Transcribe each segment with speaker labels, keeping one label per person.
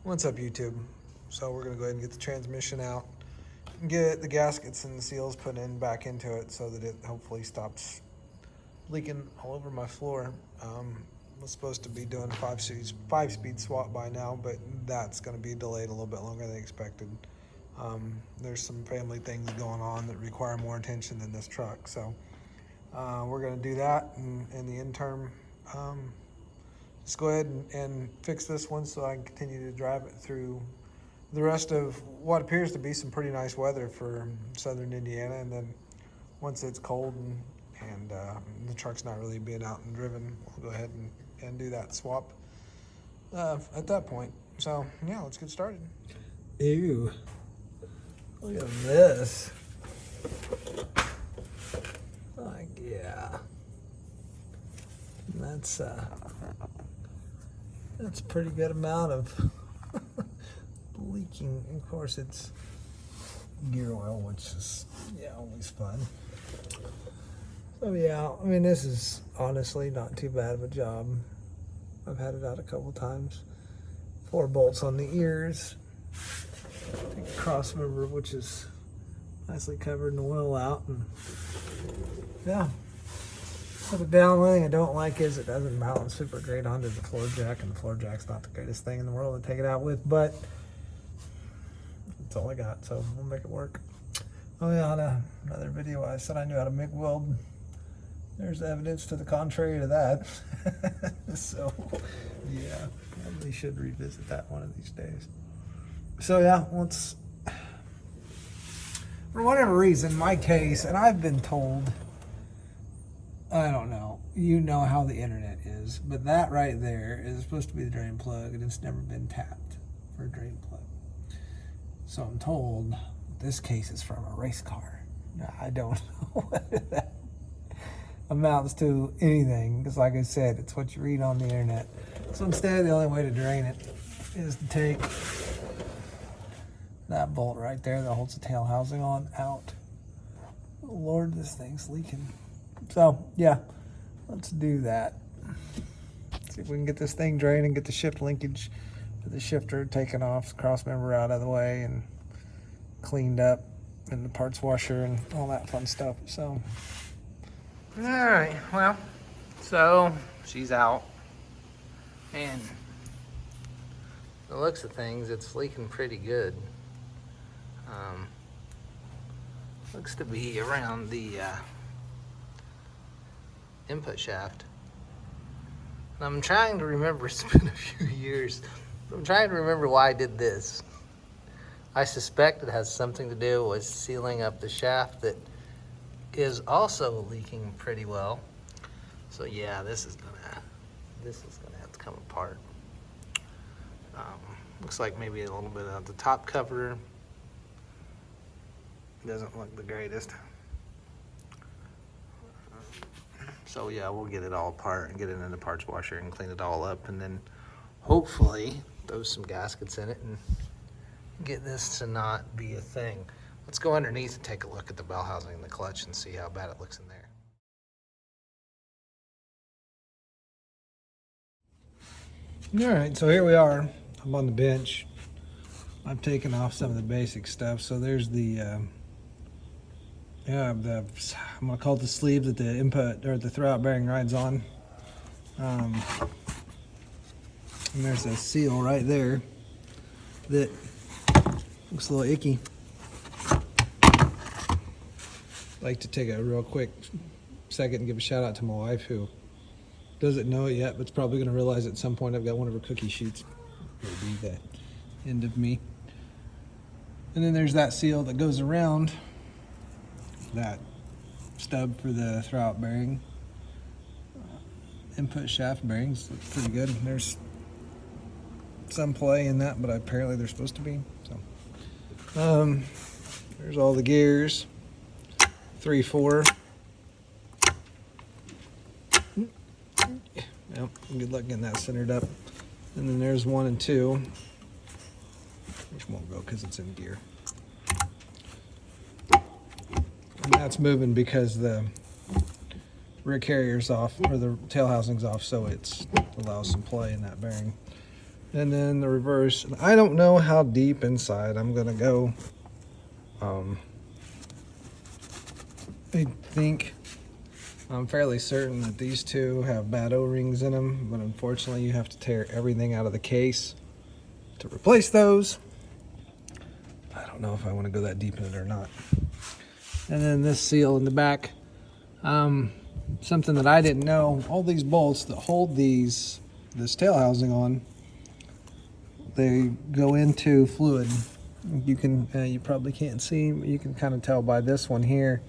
Speaker 1: What's up, YouTube? So we're gonna go ahead and get the transmission out and get the gaskets and the seals put back into it so that it hopefully stops leaking all over my floor. Was supposed to be doing five-speed swap by now, but that's gonna be delayed a little bit longer than expected. There's some family things going on that require more attention than this truck, so we're gonna do that in the interim. Just go ahead and fix this one so I can continue to drive it through the rest of what appears to be some pretty nice weather for southern Indiana. And then once it's cold and the truck's not really being out and driven, we'll go ahead and do that swap at that point. So yeah, let's get started.
Speaker 2: Ew. Look at this. Like, yeah. That's a pretty good amount of leaking. Of course, it's gear oil, which is, always fun. So yeah, I mean, this is honestly not too bad of a job. I've had it out a couple times. 4 bolts on the ears. Take the cross member, which is nicely covered in the oil out, and yeah. But the down thing I don't like is it doesn't mount super great onto the floor jack, and the floor jack's not the greatest thing in the world to take it out with, but that's all I got, so we'll make it work. Oh yeah, on another video I said I knew how to MIG weld. There's evidence to the contrary to that. So yeah, probably should revisit that one of these days. So yeah, for whatever reason, my case, and I've been told, I don't know, you know how the internet is, but that right there is supposed to be the drain plug, and it's never been tapped for a drain plug. So I'm told this case is from a race car. Now, I don't know whether that amounts to anything, because like I said, it's what you read on the internet. So instead, the only way to drain it is to take that bolt right there that holds the tail housing on out. Oh Lord, this thing's leaking. So yeah, let's do that. See if we can get this thing drained and get the shift linkage for the shifter taken off, the cross member out of the way and cleaned up, and the parts washer and all that fun stuff. So
Speaker 3: all right, well, so she's out, and the looks of things, it's leaking pretty good. Looks to be around the input shaft. And I'm trying to remember, it's been a few years, but I'm trying to remember why I did this. I suspect it has something to do with sealing up the shaft that is also leaking pretty well. So yeah, this is gonna have to come apart. Looks like maybe a little bit of the top cover doesn't look the greatest. So yeah, we'll get it all apart and get it in the parts washer and clean it all up, and then hopefully throw some gaskets in it and get this to not be a thing. Let's go underneath and take a look at the bell housing and the clutch and see how bad it looks in there.
Speaker 1: All right, so here we are. I'm on the bench. I've taken off some of the basic stuff. So there's the I'm gonna call it the sleeve that the input or the throwout bearing rides on. And there's a seal right there that looks a little icky. I'd like to take a real quick second and give a shout out to my wife, who doesn't know it yet, but it's probably gonna realize at some point I've got one of her cookie sheets. It'll be the end of me. And then there's that seal that goes around that stub for the throwout bearing. Input shaft bearings look pretty good. There's some play in that, but apparently they're supposed to be. So there's all the gears, 3, 4. Yep, good luck getting that centered up. And then there's 1 and 2, which won't go because it's in gear. And that's moving because the rear carrier's off, or the tail housing's off, so it allows some play in that bearing. And then the reverse. I don't know how deep inside I'm gonna go. I think I'm fairly certain that these two have bad O-rings in them, but unfortunately you have to tear everything out of the case to replace those. I don't know if I want to go that deep in it or not. And then this seal in the back, something that I didn't know, all these bolts that hold this tail housing on, they go into fluid. You can, you probably can't see, but you can kind of tell by this one here.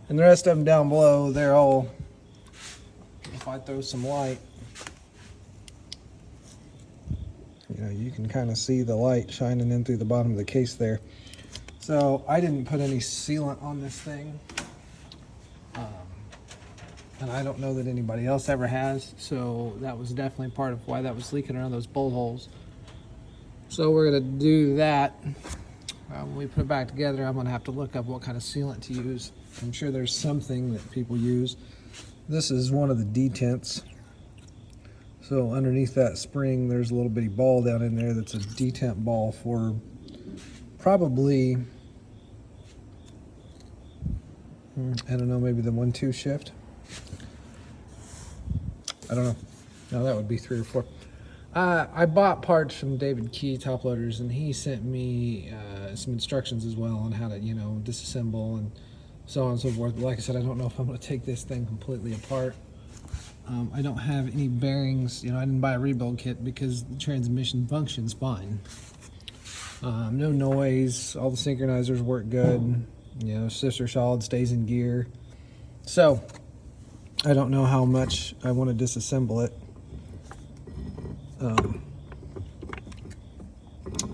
Speaker 1: And the rest of them down below, they're all, if I throw some light, you can kind of see the light shining in through the bottom of the case there. So I didn't put any sealant on this thing. And I don't know that anybody else ever has. So that was definitely part of why that was leaking around those bolt holes. So we're gonna do that. When we put it back together, I'm gonna have to look up what kind of sealant to use. I'm sure there's something that people use. This is one of the detents. So underneath that spring, there's a little bitty ball down in there that's a detent ball for probably, I don't know, maybe the 1-2 shift. I don't know. No, that would be 3 or 4. I bought parts from David Key Top Loaders, and he sent me some instructions as well on how to, disassemble and so on and so forth. But like I said, I don't know if I'm going to take this thing completely apart. I don't have any bearings. I didn't buy a rebuild kit because the transmission functions fine. No noise. All the synchronizers work good. Sister solid stays in gear. So I don't know how much I want to disassemble it.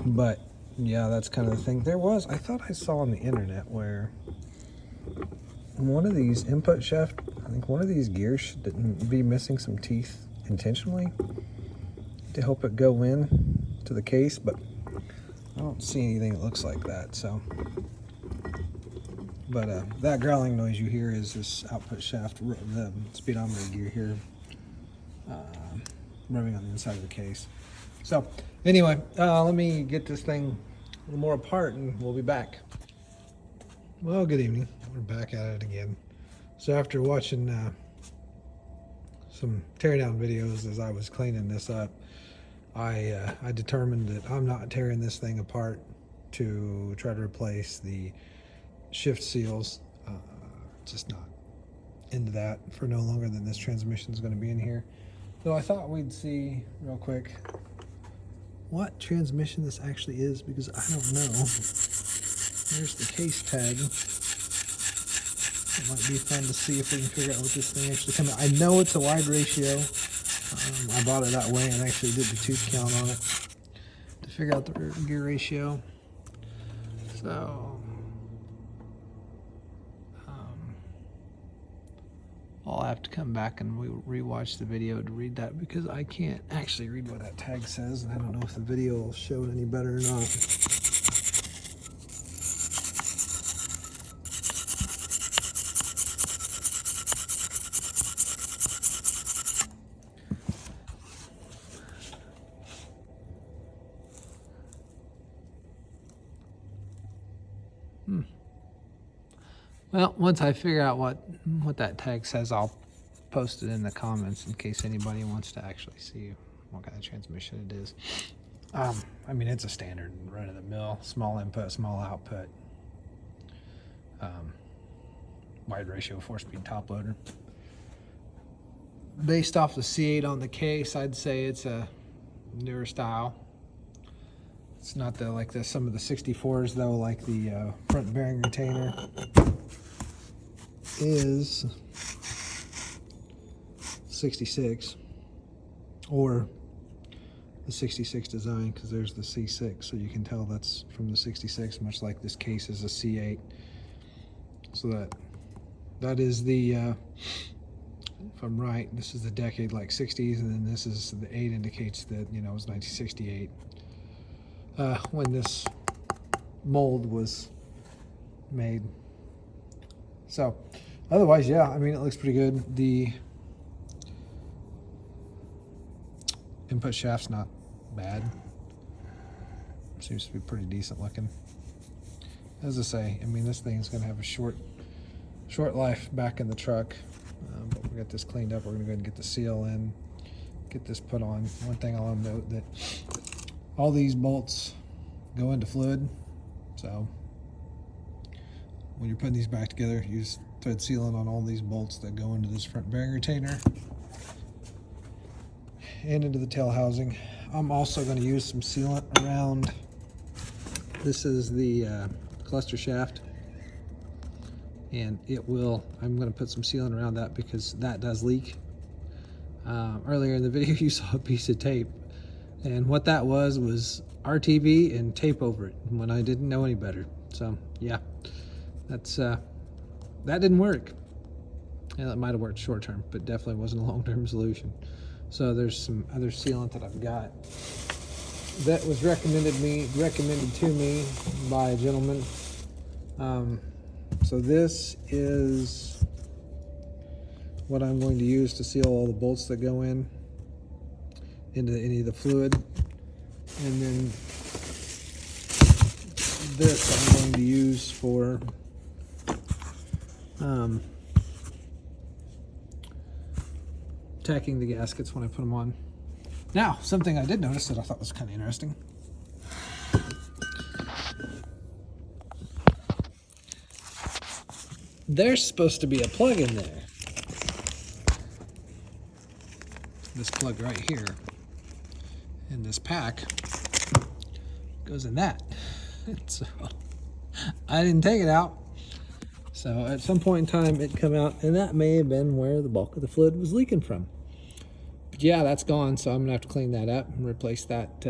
Speaker 1: But yeah, that's kind of the thing. I thought I saw on the internet where one of these input shaft, I think one of these gears should be missing some teeth intentionally to help it go in to the case, but I don't see anything that looks like that. So, but that growling noise you hear is this output shaft, the speedometer gear here, rubbing on the inside of the case. So anyway, let me get this thing a little more apart and we'll be back. Well, good evening. We're back at it again. So after watching some teardown videos as I was cleaning this up, I determined that I'm not tearing this thing apart to try to replace the shift seals. Just not into that for no longer than this transmission is going to be in here. So I thought we'd see real quick what transmission this actually is, because I don't know. There's the case tag. It might be fun to see if we can figure out what this thing actually comes out. I know it's a wide ratio. I bought it that way and actually did the tooth count on it to figure out the gear ratio. So I'll have to come back and rewatch the video to read that, because I can't actually read what that tag says, and I don't know if the video will show it any better or not. Well, once I figure out what that tag says, I'll post it in the comments in case anybody wants to actually see what kind of transmission it is. I mean, it's a standard run-of-the-mill, small input, small output, wide ratio 4-speed top loader. Based off the C8 on the case, I'd say it's a newer style. It's not some of the 64s though, like the front bearing retainer is 66, or the 66 design, because there's the C6, so you can tell that's from the 66, much like this case is a C8. So that is the, if I'm right, this is the decade like 60s, and then this is the 8 indicates that, it was 1968 when this mold was made. So otherwise, yeah, I mean, it looks pretty good. The input shaft's not bad. Seems to be pretty decent looking. As I say, I mean, this thing's gonna have a short life back in the truck. But we got this cleaned up. We're gonna go ahead and get the seal in, get this put on. One thing I'll note that all these bolts go into fluid, so when you're putting these back together, use thread sealant on all these bolts that go into this front bearing retainer and into the tail housing. I'm also going to use some sealant around, this is the cluster shaft, and I'm going to put some sealant around that because that does leak. Earlier in the video you saw a piece of tape, and what that was RTV and tape over it when I didn't know any better. So yeah, that's that didn't work. And it might have worked short term, but definitely wasn't a long-term solution. So there's some other sealant that I've got that was recommended to me by a gentleman. So this is what I'm going to use to seal all the bolts that go into any of the fluid. And then this I'm going to use for tacking the gaskets when I put them on. Now, something I did notice that I thought was kind of interesting. There's supposed to be a plug in there. This plug right here in this pack goes in that. So I didn't take it out. So at some point in time it come out, and that may have been where the bulk of the fluid was leaking from. But yeah, that's gone, so I'm gonna have to clean that up and replace that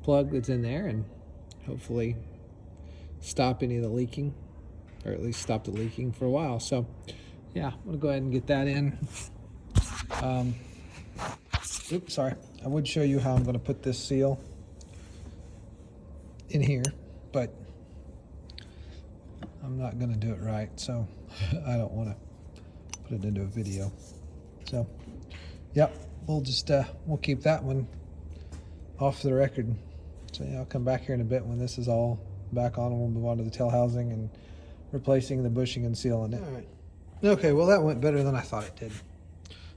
Speaker 1: plug that's in there, and hopefully stop any of the leaking, or at least stop the leaking for a while. So yeah, I'm gonna go ahead and get that in. Oops, sorry. I would show you how I'm gonna put this seal in here, but I'm not gonna do it right, so I don't wanna put it into a video. So, yep, we'll just, we'll keep that one off the record. So yeah, I'll come back here in a bit when this is all back on, and we'll move on to the tail housing and replacing the bushing and sealing it. All right. Okay, well that went better than I thought it did.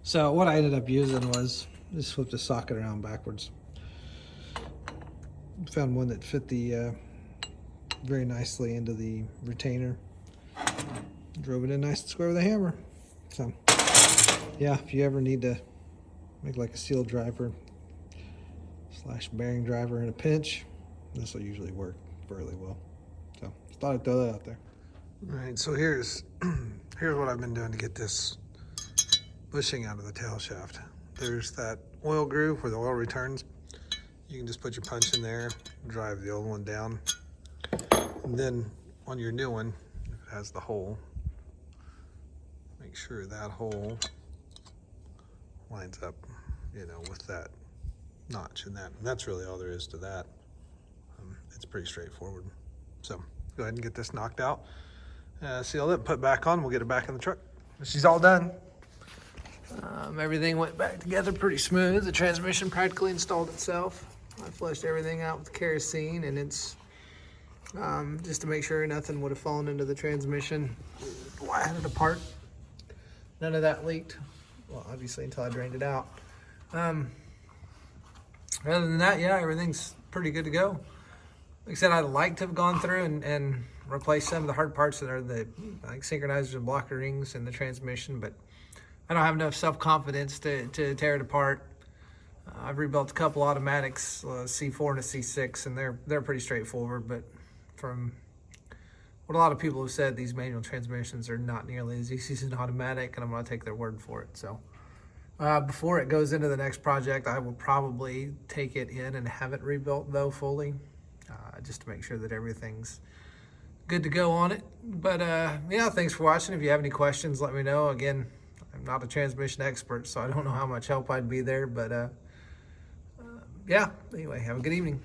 Speaker 1: So what I ended up using was, just flip the socket around backwards. Found one that fit the very nicely into the retainer. Drove it in nice and square with a hammer. So yeah, if you ever need to make like a seal driver / bearing driver in a pinch, this will usually work fairly well. So just thought I'd throw that out there. All right, so here's what I've been doing to get this bushing out of the tail shaft. There's that oil groove where the oil returns. You can just put your punch in there, drive the old one down. And then on your new one, if it has the hole, make sure that hole lines up, you know, with that notch in that. And that's really all there is to that. It's pretty straightforward. So go ahead and get this knocked out, seal it, put it back on, we'll get it back in the truck. She's all done. Everything went back together pretty smooth. The transmission practically installed itself. I flushed everything out with kerosene, and it's just to make sure nothing would have fallen into the transmission. I had it apart. None of that leaked. Well, obviously until I drained it out. Other than that, yeah, everything's pretty good to go. Like I said, I'd like to have gone through and replaced some of the hard parts that are the like synchronizers and blocker rings in the transmission, but I don't have enough self-confidence to tear it apart. I've rebuilt a couple automatics, C4 and a C6, and they're pretty straightforward, but from what a lot of people have said, these manual transmissions are not nearly as easy as an automatic, and I'm going to take their word for it. So before it goes into the next project, I will probably take it in and have it rebuilt, though, fully, just to make sure that everything's good to go on it. But yeah, thanks for watching. If you have any questions, let me know. Again, I'm not a transmission expert, so I don't know how much help I'd be there, but yeah, anyway, have a good evening.